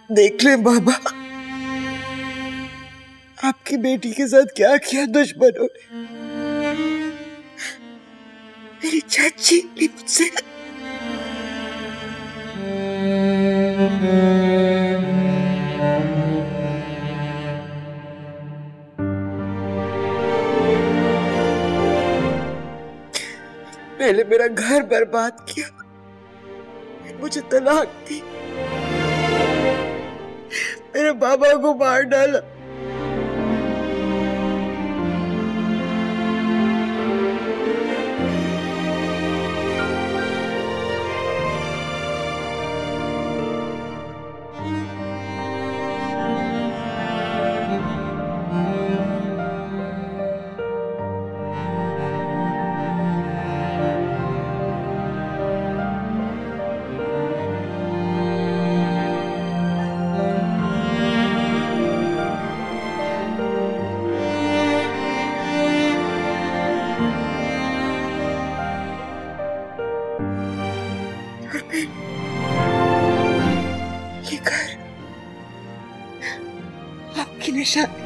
देख ले बाबा, आपकी बेटी के साथ क्या किया दुश्मनों ने। मेरी चाची भी मुझसे पहले मेरा घर बर्बाद किया, फिर मुझे तलाक दी, मेरे बाबा को मार डाला। ये घर आपकी निशानी,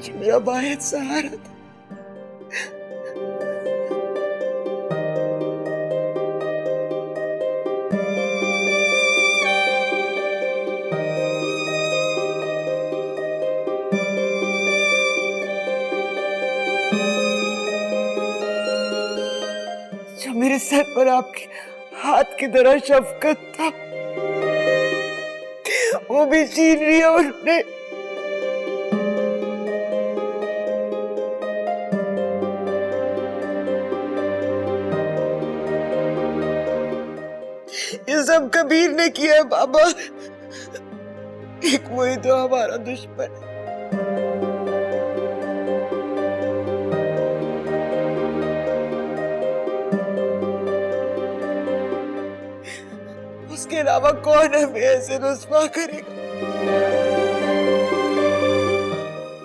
ये मेरा वाहिद सहारा था। जो मेरे सर पर आपके हाथ की तरह शफकत था, वो भी छीन लिया उन्होंने। ये सब कबीर ने किया है बाबा। एक वही तो हमारा दुश्मन है। उसके अलावा कौन हमें ऐसे रुस्वा करेगा।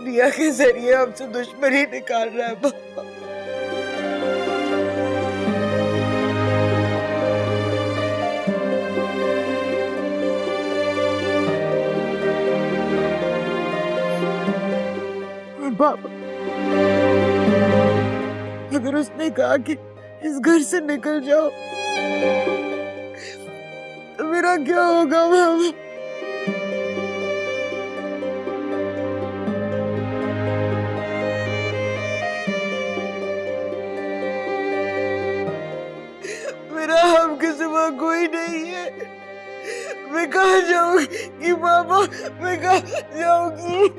रिया के जरिए हमसे दुश्मनी निकाल रहा है बाबा। बाबा, अगर उसने कहा कि इस घर से निकल जाओ, तो मेरा क्या होगा बाबा? मेरा हमके सिवा कोई नहीं है। मैं कहाँ जाऊंगी बाबा? मैं कहाँ जाऊंगी?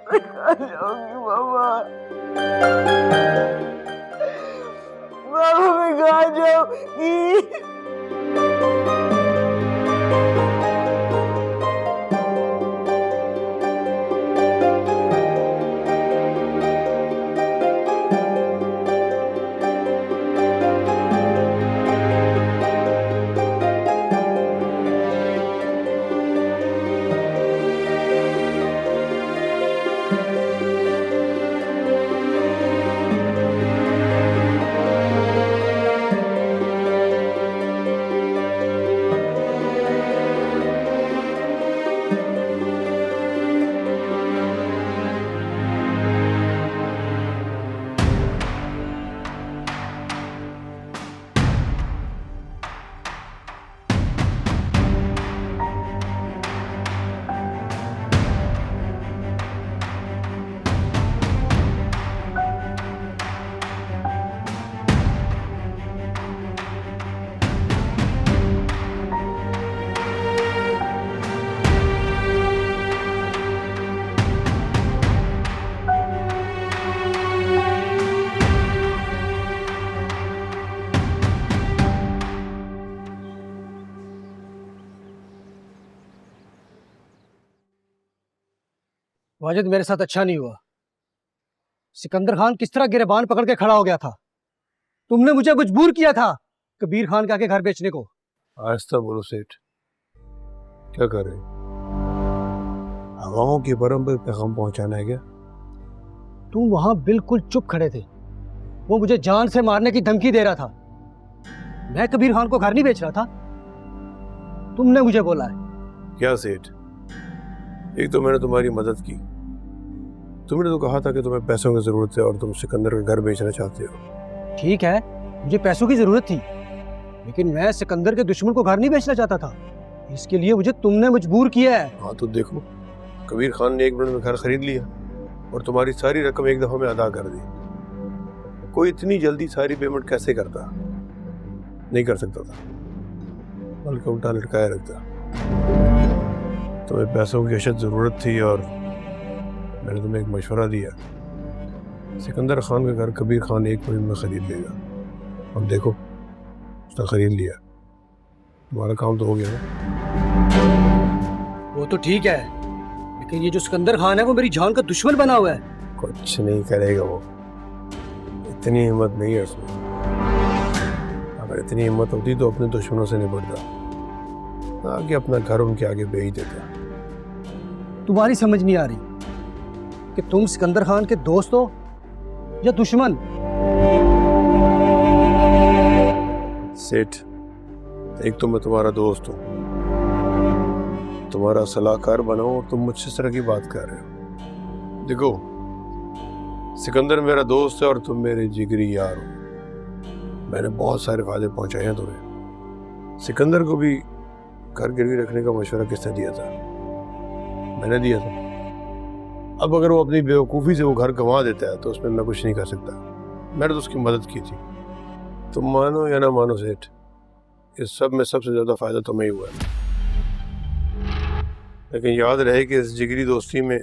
मैं कहाँ जाऊंगी बाबा? बाबा मैं कहाँ जाऊंगी? वाजिद, मेरे साथ अच्छा नहीं हुआ। सिकंदर खान किस तरह गिरबान पकड़ के खड़ा हो गया था। तुमने मुझे मजबूर किया था कबीर खान के आके घर बेचने को। आहिस्ता बोलो सेठ, क्या कर रहे? आवामों की परम पर पैगाम पहुंचाना है क्या? तुम वहां बिल्कुल चुप खड़े थे। वो मुझे जान से मारने की धमकी दे रहा था। मैं कबीर खान को घर नहीं बेच रहा था, तुमने मुझे बोला है। क्या सेठ, एक तो मैंने तुम्हारी मदद की, तुमने तो कहा था कि तुम्हें पैसों की जरूरत है और तुम सिकंदर का घर बेचना चाहते हो। ठीक है, मुझे पैसों की जरूरत थी, लेकिन मैं सिकंदर के दुश्मन को घर नहीं बेचना चाहता था। इसके लिए मुझे तुमने मजबूर किया है। हाँ तो देखो, कबीर खान ने 1 मिनट में घर खरीद लिया और तुम्हारी सारी रकम एक दफा में अदा कर दी। कोई इतनी जल्दी सारी पेमेंट कैसे करता? नहीं कर सकता था, बल्कि उल्टा लटकाया रखता। तुम्हें पैसों की अशद जरूरत थी और मैंने तुम्हें एक मशवरा दिया, सिकंदर खान का घर कबीर खान 1 मिनट में खरीद लेगा। और देखो, उसने खरीद लिया, तुम्हारा काम तो हो गया ना। वो तो ठीक है, लेकिन ये जो सिकंदर खान है वो मेरी जान का दुश्मन बना हुआ है। कुछ नहीं करेगा वो, इतनी हिम्मत नहीं है उसमें। अगर इतनी हिम्मत होती तो अपने दुश्मनों से निपटता, आगे अपना घर उनके आगे बेच देता। तुम्हारी समझ नहीं आ रही कि तुम सिकंदर खान के दोस्त हो या दुश्मन। सेठ, एक तो मैं तुम्हारा दोस्त हूँ, तुम्हारा सलाहकार बना हूं और तुम मुझसे इस तरह की बात कर रहे हो। देखो, सिकंदर मेरा दोस्त है और तुम मेरे जिगरी यार हो। मैंने बहुत सारे फायदे पहुंचाए हैं तुम्हें। सिकंदर को भी घर गिरवी रखने का मशवरा किसने दिया था? मैंने दिया था। अब अगर वो अपनी बेवकूफ़ी से वो घर गंवा देता है तो उसमें मैं कुछ नहीं कर सकता। मैंने तो उसकी मदद की थी। तुम मानो या ना मानो सेठ, इस सब में सबसे ज़्यादा फ़ायदा तुम्हें ही हुआ है। लेकिन याद रहे कि इस जिगरी दोस्ती में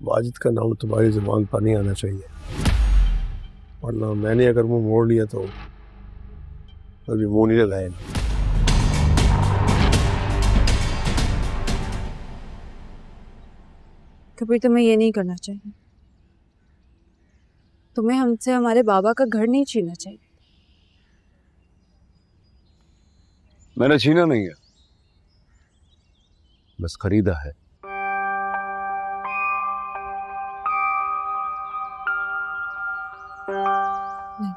वाजिद का नाम तुम्हारी ज़ुबान पर नहीं आना चाहिए, वरना मैंने अगर मुंह मोड़ लिया तो कभी मुंह नहीं लगाएगा। कबीर, तुम्हें ये नहीं करना चाहिए। तुम्हें हमसे हमारे बाबा का घर नहीं छीनना चाहिए। मैंने छीना नहीं है, बस खरीदा है। नहीं,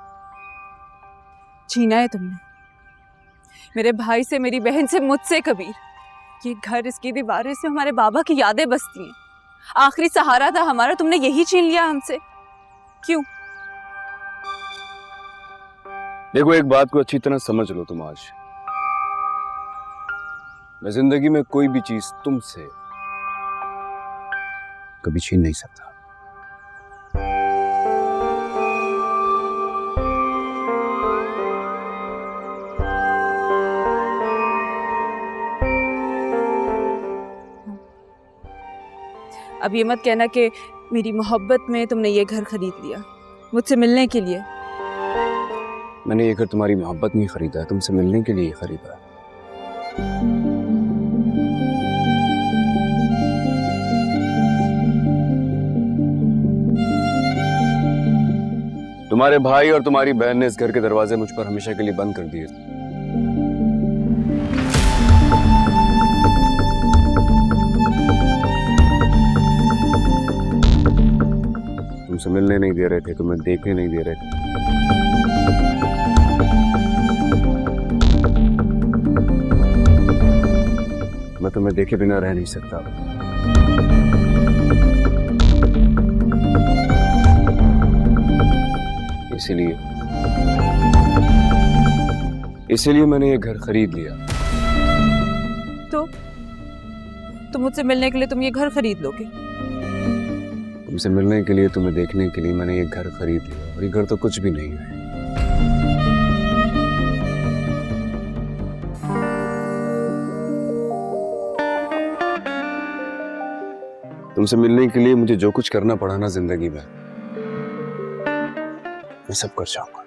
छीना है तुमने मेरे भाई से, मेरी बहन से, मुझसे। कबीर, ये घर, इसकी दीवारें से हमारे बाबा की यादें बसती हैं। आखिरी सहारा था हमारा, तुमने यही छीन लिया हमसे। क्यों? देखो, एक बात को अच्छी तरह समझ लो तुम आज। मैं जिंदगी में कोई भी चीज तुमसे कभी छीन नहीं सकता। अब ये मत कहना कि मेरी मोहब्बत में तुमने ये घर खरीद लिया मुझसे मिलने के लिए। मैंने ये घर तुम्हारी मोहब्बत नहीं खरीदा है, तुमसे मिलने के लिए खरीदा है। तुम्हारे भाई और तुम्हारी बहन ने इस घर के दरवाजे मुझ पर हमेशा के लिए बंद कर दिए। तुमसे मिलने नहीं दे रहे थे, तुम्हें देखने नहीं दे रहे थे। मैं तुम्हें देखे बिना रह नहीं सकता। इसीलिए मैंने ये घर खरीद लिया। तो मुझसे मिलने के लिए तुम ये घर खरीद लोगे? तुमसे मिलने के लिए, तुम्हें देखने के लिए मैंने ये घर खरीद लिया, और ये घर तो कुछ भी नहीं है। तुमसे मिलने के लिए मुझे जो कुछ करना पड़ा ना जिंदगी में, मैं सब कर जाऊंगा।